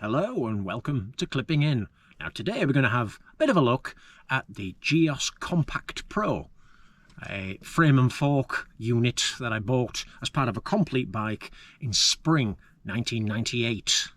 Hello and welcome to Clipping In. Now today we're going to have a bit of a look at the Gios Compact Pro, a frame and fork unit that I bought as part of a complete bike in spring 1998.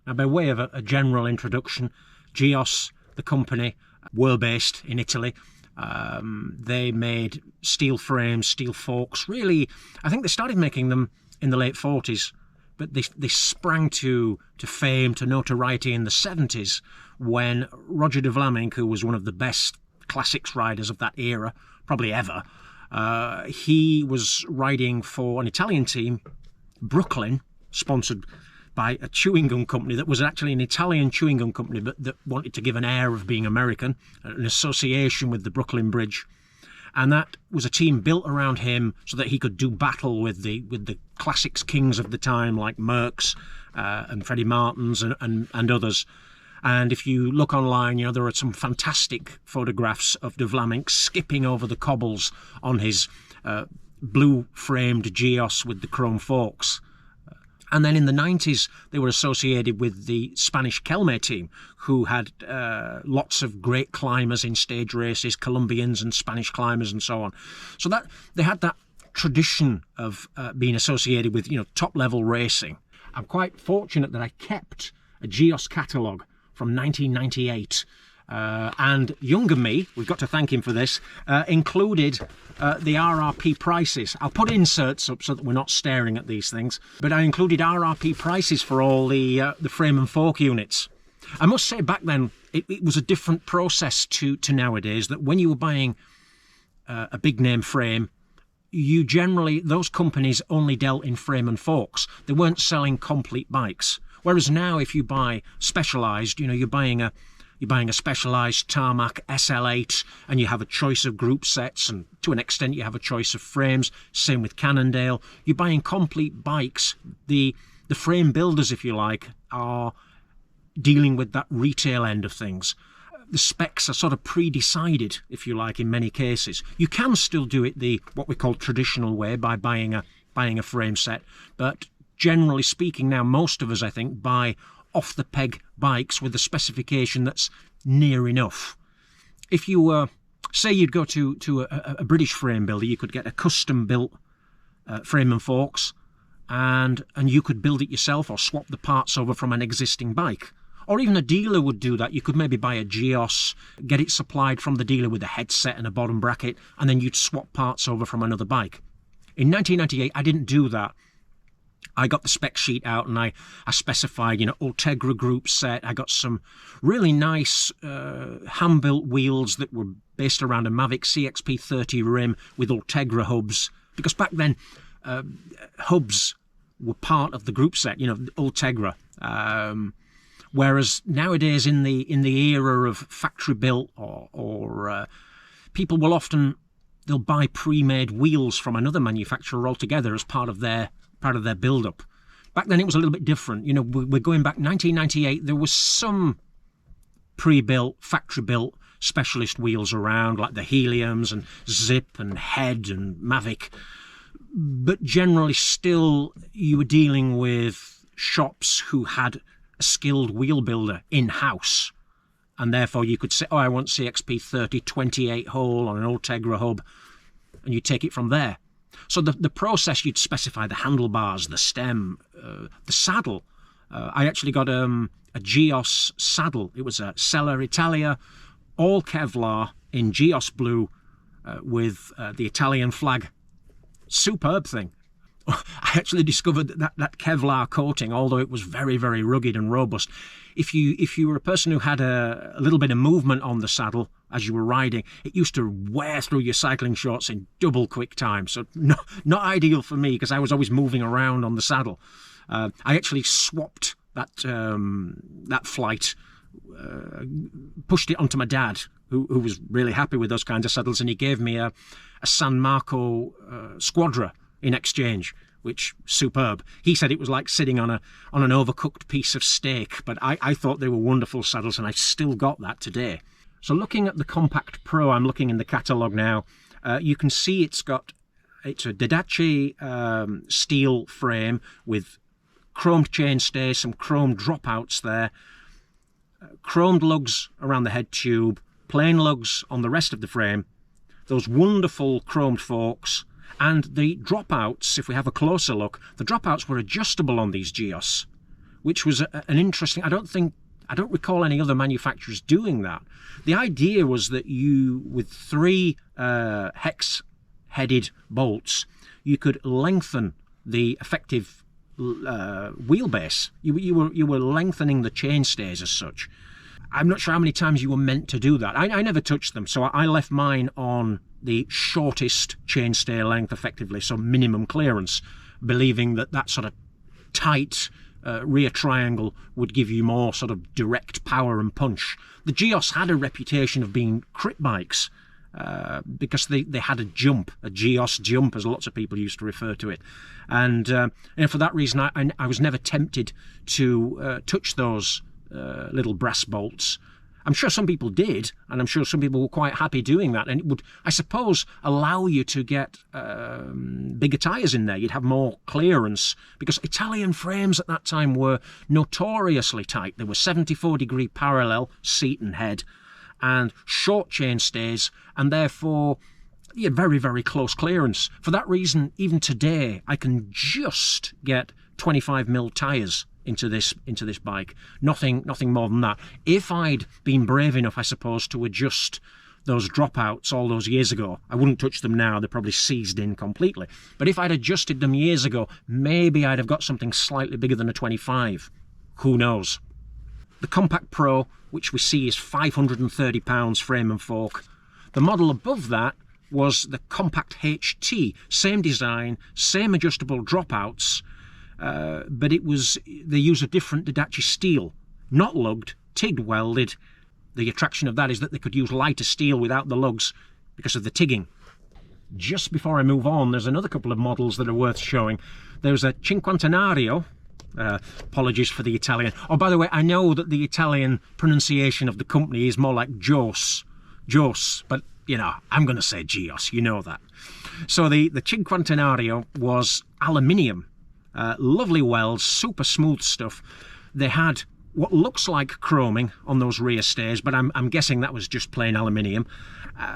Now by way of a general introduction, Gios, the company, were based in Italy. They made steel frames, steel forks. Really, I think they started making them in the late 40s. But they sprang to fame, to notoriety in the 70s when Roger de Vlamingh, who was one of the best classics riders of that era, probably ever, he was riding for an Italian team, Brooklyn, sponsored by a chewing gum company that was actually an Italian chewing gum company, but that wanted to give an air of being American, an association with the Brooklyn Bridge. And that was a team built around him so that he could do battle with the classics kings of the time like Merckx and Freddie Martins and others. And if you look online, you know, there are some fantastic photographs of de Vlamingh skipping over the cobbles on his blue-framed Gios with the chrome forks. And then in the 90s, they were associated with the Spanish Kelme team, who had lots of great climbers in stage races, Colombians and Spanish climbers and so on. So that they had that tradition of being associated with, you know, top-level racing. I'm quite fortunate that I kept a Gios catalogue from 1998. And younger me, we've got to thank him for this, included the RRP prices. I'll put inserts up so that we're not staring at these things, but I included RRP prices for all the frame and fork units. I must say back then it was a different process to nowadays, that when you were buying a big name frame, you generally, those companies only dealt in frame and forks. They weren't selling complete bikes. Whereas now if you buy specialised, you know, you're buying a specialised Tarmac SL8 and you have a choice of group sets, and to an extent you have a choice of frames. Same with Cannondale. You're buying complete bikes. The frame builders, if you like, are dealing with that retail end of things. The specs are sort of pre-decided, if you like, in many cases. You can still do it the what we call traditional way by buying a frame set, but generally speaking now most of us, I think, buy off-the-peg bikes with a specification that's near enough. If you say you'd go to a British frame builder, you could get a custom-built frame and forks, and you could build it yourself or swap the parts over from an existing bike. Or even a dealer would do that. You could maybe buy a Gios, get it supplied from the dealer with a headset and a bottom bracket, and then you'd swap parts over from another bike. In 1998, I didn't do that. I got the spec sheet out and I specified, you know, Ultegra group set. I got some really nice hand-built wheels that were based around a Mavic CXP30 rim with Ultegra hubs. Because back then, hubs were part of the group set, you know, Ultegra. Whereas nowadays, in the era of factory built or people will often, they'll buy pre-made wheels from another manufacturer altogether as part of their build-up. Back then it was a little bit different. You know, we're going back 1998. There was some pre-built, factory-built specialist wheels around, like the Heliums and Zip and Head and Mavic. But generally still, you were dealing with shops who had a skilled wheel builder in-house. And therefore you could say, oh, I want CXP30 28 hole on an Ultegra hub. And you take it from there. So the process, you'd specify the handlebars, the stem, the saddle. I actually got a Gios saddle. It was a Sella Italia, all Kevlar in Gios blue with the Italian flag. Superb thing. I actually discovered that Kevlar coating, although it was very, very rugged and robust, if you were a person who had a little bit of movement on the saddle as you were riding, it used to wear through your cycling shorts in double quick time. So not ideal for me because I was always moving around on the saddle. I actually swapped that flight, pushed it onto my dad, who was really happy with those kinds of saddles, and he gave me a San Marco Squadra in exchange, which superb. He said it was like sitting on an overcooked piece of steak, but I thought they were wonderful saddles, and I've still got that today. So looking at the Compact Pro, I'm looking in the catalogue now, you can see it's a Didace steel frame with chromed chainstay, some chromed dropouts there, chromed lugs around the head tube, plain lugs on the rest of the frame, those wonderful chromed forks, and the dropouts. If we have a closer look, the dropouts were adjustable on these Gios, which was an interesting... I don't recall any other manufacturers doing that. The idea was that you, with 3 hex-headed bolts, you could lengthen the effective wheelbase. You were lengthening the chainstays as such. I'm not sure how many times you were meant to do that. I never touched them, so I left mine on the shortest chainstay length effectively, so minimum clearance, believing that that sort of tight rear triangle would give you more sort of direct power and punch. The Gios had a reputation of being crit bikes because they had a jump, a Gios jump, as lots of people used to refer to it. And for that reason, I was never tempted to touch those little brass bolts. I'm sure some people did, and I'm sure some people were quite happy doing that, and it would, I suppose, allow you to get bigger tyres in there. You'd have more clearance, because Italian frames at that time were notoriously tight. They were 74-degree parallel, seat and head, and short chainstays, and therefore you had very, very close clearance. For that reason, even today, I can just get 25mm tyres into this bike. Nothing more than that. If I'd been brave enough, I suppose, to adjust those dropouts all those years ago, I wouldn't touch them now. They're probably seized in completely. But if I'd adjusted them years ago, maybe I'd have got something slightly bigger than a 25. Who knows? The Compact Pro, which we see is £530 frame and fork. The model above that was the Compact HT. Same design, same adjustable dropouts, but they use a different Didachi steel, not lugged, TIG welded. The attraction of that is that they could use lighter steel without the lugs because of the TIGging. Just before I move on, there's another couple of models that are worth showing. There's a Cinquantenario. Apologies for the Italian. Oh, by the way, I know that the Italian pronunciation of the company is more like Gios, but you know, I'm going to say Gios, you know that. So the Cinquantenario was aluminium. Lovely welds, super smooth stuff. They had what looks like chroming on those rear stays, but I'm guessing that was just plain aluminium.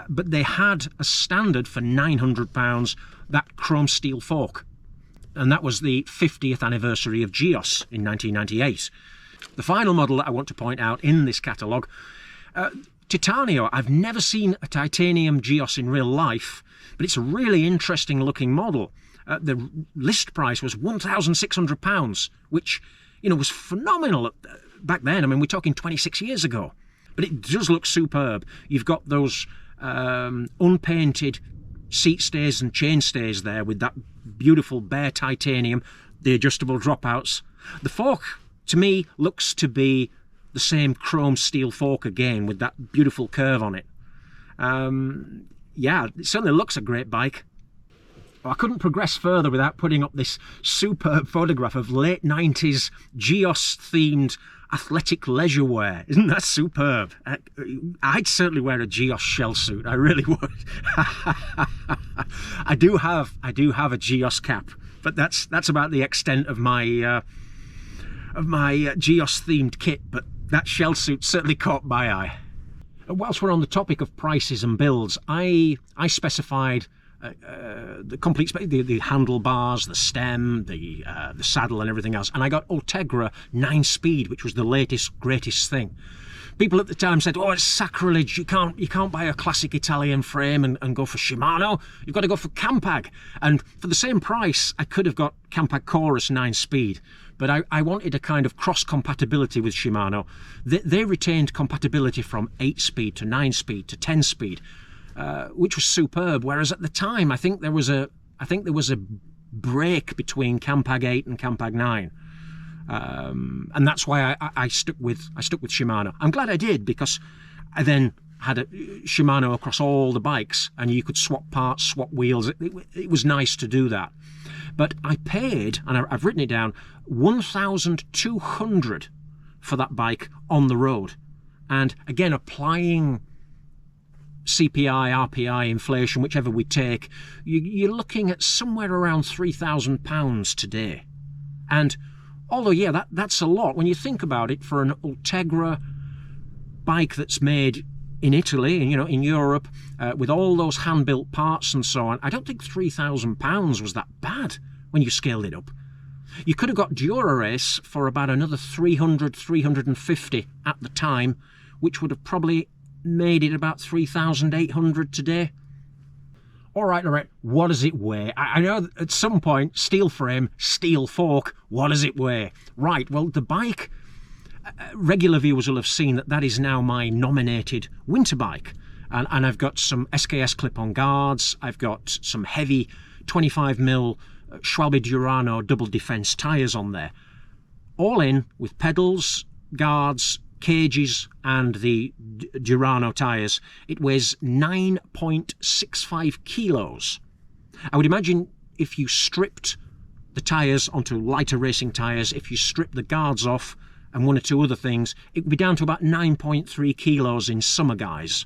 But they had a standard for £900, that chrome steel fork. And that was the 50th anniversary of Gios in 1998. The final model that I want to point out in this catalogue, Titanio. I've never seen a titanium Gios in real life, but it's a really interesting looking model. The list price was £1,600, which, you know, was phenomenal back then. I mean, we're talking 26 years ago. But it does look superb. You've got those unpainted seat stays and chain stays there with that beautiful bare titanium, the adjustable dropouts. The fork, to me, looks to be the same chrome steel fork again with that beautiful curve on it. Yeah, it certainly looks a great bike. I couldn't progress further without putting up this superb photograph of late 90s Gios-themed athletic leisure wear. Isn't that superb? I'd certainly wear a Gios shell suit. I really would. I do have a Gios cap, but that's about the extent of my Gios-themed kit. But that shell suit certainly caught my eye. Whilst we're on the topic of prices and builds, I specified the complete the handlebars, the stem, the saddle and everything else, and I got Ultegra 9-speed, which was the latest greatest thing. People at the time said, oh, it's sacrilege, you can't buy a classic Italian frame and go for Shimano, you've got to go for Campag. And for the same price I could have got Campag Chorus 9-speed, but I wanted a kind of cross compatibility with Shimano. They retained compatibility from 8-speed to 9-speed to 10-speed. Which was superb, whereas at the time I think there was a break between Campag 8 and Campag 9, and that's why I stuck with Shimano. I'm glad I did, because I then had a Shimano across all the bikes, and you could swap parts, swap wheels. It was nice to do that. But I paid, and I've written it down, £1,200 for that bike on the road, and again applying CPI, RPI, inflation, whichever we take, you're looking at somewhere around £3,000 today. And Although, yeah, that's a lot when you think about it for an Ultegra bike that's made in Italy and, you know, in Europe, with all those hand-built parts and so on. I don't think £3,000 was that bad when you scaled it up. You could have got Dura-Race for about another 300, 350 at the time, which would have probably made it about 3,800 today. All right, what does it weigh? I know at some point, steel frame, steel fork, what does it weigh? Right, well, the bike, regular viewers will have seen that is now my nominated winter bike. And I've got some SKS clip-on guards, I've got some heavy 25mm Schwalbe Durano double defence tyres on there. All in, with pedals, guards, cages and the Durano tyres, it weighs 9.65 kilos. I would imagine if you stripped the tyres onto lighter racing tyres, if you stripped the guards off and one or two other things, it would be down to about 9.3 kilos in summer guise.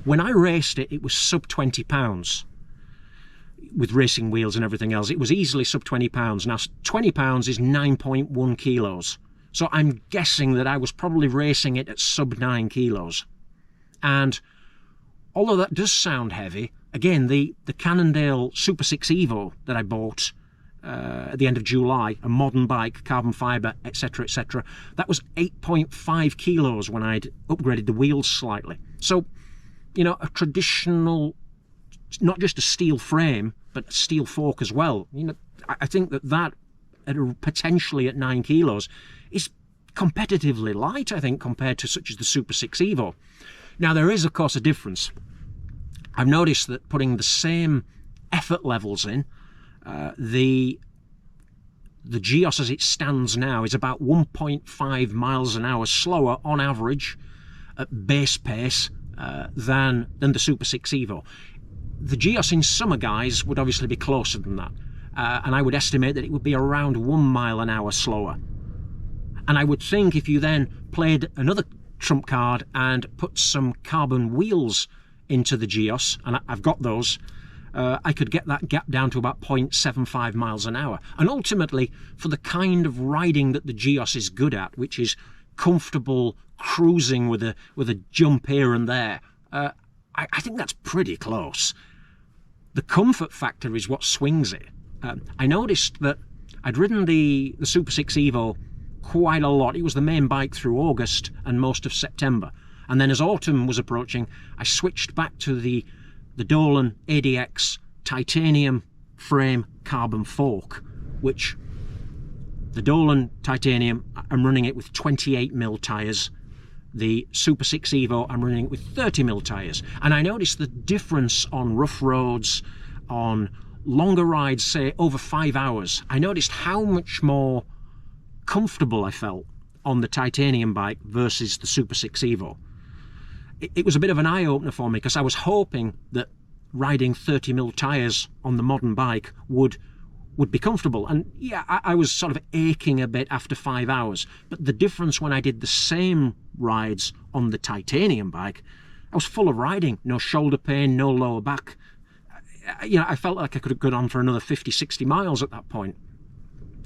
When I raced it, it was sub 20 pounds. With racing wheels and everything else, it was easily sub 20 pounds. Now 20 pounds is 9.1 kilos. So I'm guessing that I was probably racing it at sub 9 kilos. And although that does sound heavy, again, the Cannondale Super 6 Evo that I bought at the end of July, a modern bike, carbon fibre, etc., etc., that was 8.5 kilos when I'd upgraded the wheels slightly. So, you know, a traditional, not just a steel frame, but a steel fork as well. You know, I think that potentially at 9 kilos is competitively light, I think, compared to such as the Super 6 Evo. Now, there is, of course, a difference. I've noticed that putting the same effort levels in, the Gios as it stands now is about 1.5 miles an hour slower on average at base pace than the Super 6 Evo. The Gios in summer guise would obviously be closer than that, and I would estimate that it would be around 1 mile an hour slower. And I would think if you then played another trump card and put some carbon wheels into the Gios, and I've got those, I could get that gap down to about 0.75 miles an hour. And ultimately, for the kind of riding that the Gios is good at, which is comfortable cruising with a jump here and there, I think that's pretty close. The comfort factor is what swings it. I noticed that I'd ridden the Super 6 Evo quite a lot. It was the main bike through August and most of September. And then as autumn was approaching, I switched back to the Dolan ADX titanium frame carbon fork, which the Dolan titanium, I'm running it with 28mm tyres. The Super 6 Evo, I'm running it with 30mm tyres. And I noticed the difference on rough roads, on longer rides, say over 5 hours. I noticed how much more comfortable I felt on the titanium bike versus the Super 6 Evo. It was a bit of an eye-opener for me, because I was hoping that riding 30mm tyres on the modern bike would be comfortable. And yeah, I was sort of aching a bit after 5 hours. But the difference when I did the same rides on the titanium bike, I was full of riding, no shoulder pain, no lower back. You know, I felt like I could have gone on for another 50, 60 miles at that point.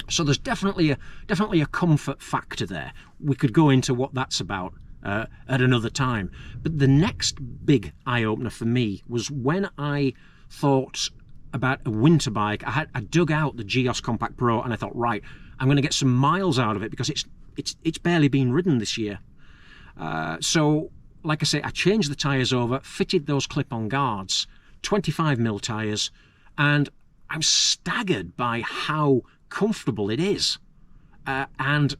So there's definitely a comfort factor there. We could go into what that's about at another time. But the next big eye-opener for me was when I thought about a winter bike. I dug out the Gios Compact Pro and I thought, right, I'm going to get some miles out of it, because it's barely been ridden this year. So, like I say, I changed the tyres over, fitted those clip-on guards, 25mm tyres, and I was staggered by how comfortable it is. And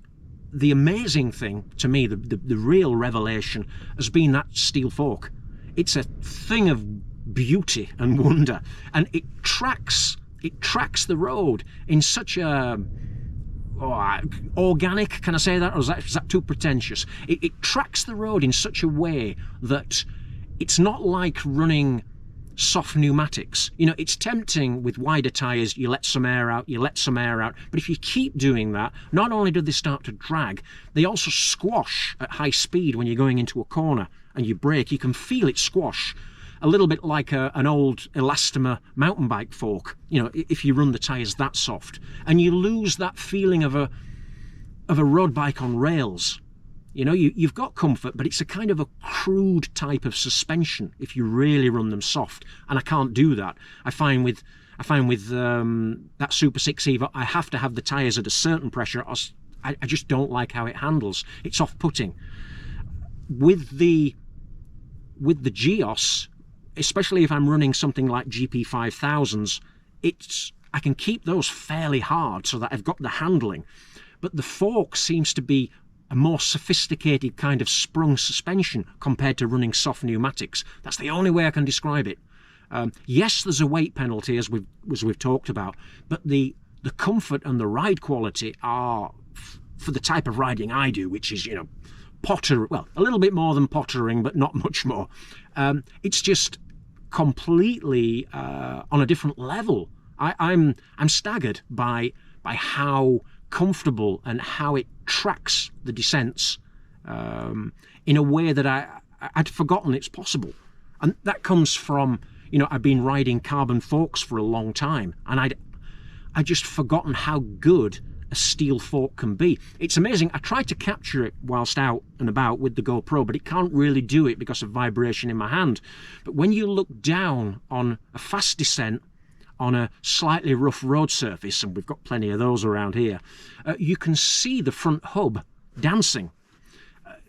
the amazing thing to me, the real revelation, has been that steel fork. It's a thing of beauty and wonder, and it tracks the road in such a organic, can I say that, or is that too pretentious? It tracks the road in such a way that it's not like running soft pneumatics. You know, it's tempting with wider tyres, you let some air out, but if you keep doing that, not only do they start to drag, they also squash at high speed when you're going into a corner and you brake. You can feel it squash. a little bit like an old elastomer mountain bike fork, you know, if you run the tyres that soft, and you lose that feeling of a road bike on rails. You know, you've got comfort, but it's a kind of a crude type of suspension if you really run them soft, and I can't do that. I find with that Super 6 Evo, I have to have the tyres at a certain pressure, or I just don't like how it handles. It's off-putting. With the Gios, especially if I'm running something like GP5000s, I can keep those fairly hard so that I've got the handling. But the fork seems to be a more sophisticated kind of sprung suspension compared to running soft pneumatics. That's the only way I can describe it. Yes, there's a weight penalty, as we've talked about, but the comfort and the ride quality are, for the type of riding I do, which is, you know, well, a little bit more than pottering, but not much more. It's just completely on a different level. I'm staggered by how comfortable and how it tracks the descents in a way that I'd forgotten it's possible. And that comes from, you know, I've been riding carbon forks for a long time, and I'd just forgotten how good a steel fork can be. It's amazing. I tried to capture it whilst out and about with the GoPro, but it can't really do it because of vibration in my hand. But when you look down on a fast descent on a slightly rough road surface, and we've got plenty of those around here, you can see the front hub dancing.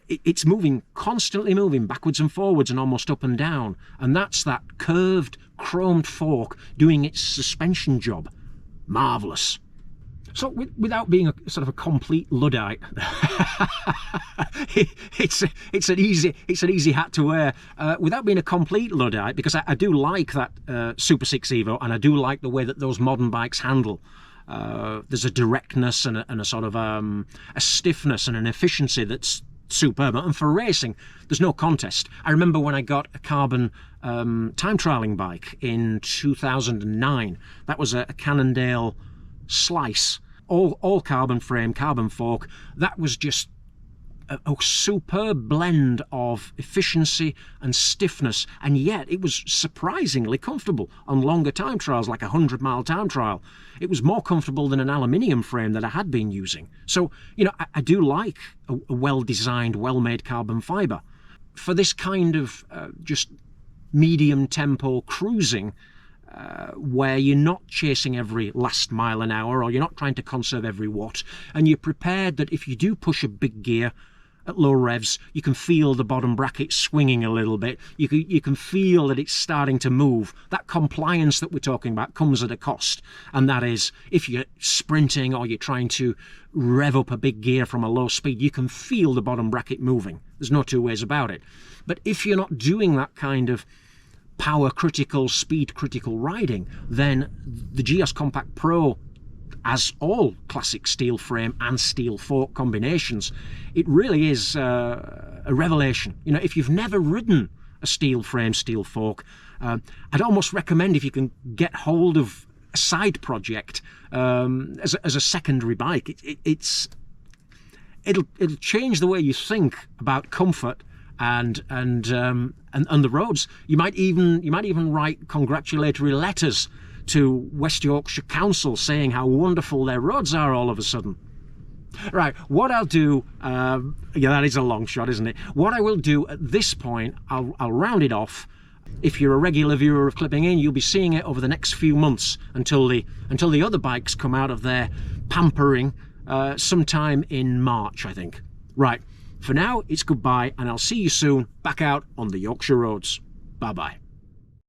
It's moving, constantly moving backwards and forwards and almost up and down, and that's that curved, chromed fork doing its suspension job. Marvellous. So without being a sort of a complete Luddite, it's an easy hat to wear. Without being a complete Luddite, because I do like that Super 6 Evo, and I do like the way that those modern bikes handle. There's a directness and a sort of a stiffness and an efficiency that's superb. And for racing, there's no contest. I remember when I got a carbon time trialing bike in 2009. That was a Cannondale Slice. All carbon frame, carbon fork. That was just a superb blend of efficiency and stiffness, and yet it was surprisingly comfortable on longer time trials, like a 100-mile time trial. It was more comfortable than an aluminium frame that I had been using. So, you know, I do like a well-designed, well-made carbon fibre. For this kind of just medium tempo cruising, where you're not chasing every last mile an hour, or you're not trying to conserve every watt, and you're prepared that if you do push a big gear at low revs, you can feel the bottom bracket swinging a little bit. You can feel that it's starting to move. That compliance that we're talking about comes at a cost, and that is if you're sprinting or you're trying to rev up a big gear from a low speed, you can feel the bottom bracket moving. There's no two ways about it. But if you're not doing that kind of power critical, speed critical riding, then the Gios Compact Pro, as all classic steel frame and steel fork combinations, it really is a revelation. You know, if you've never ridden a steel frame, steel fork, I'd almost recommend, if you can get hold of a side project as a secondary bike, it'll change the way you think about comfort and the roads. You might even write congratulatory letters to West Yorkshire Council saying how wonderful their roads are all of a sudden. Right, what I'll do, yeah, that is a long shot, isn't it? What I will do at this point, I'll round it off. If you're a regular viewer of Clipping In, you'll be seeing it over the next few months until the other bikes come out of their pampering sometime in March, I think. Right. For now, it's goodbye, and I'll see you soon back out on the Yorkshire roads. Bye-bye.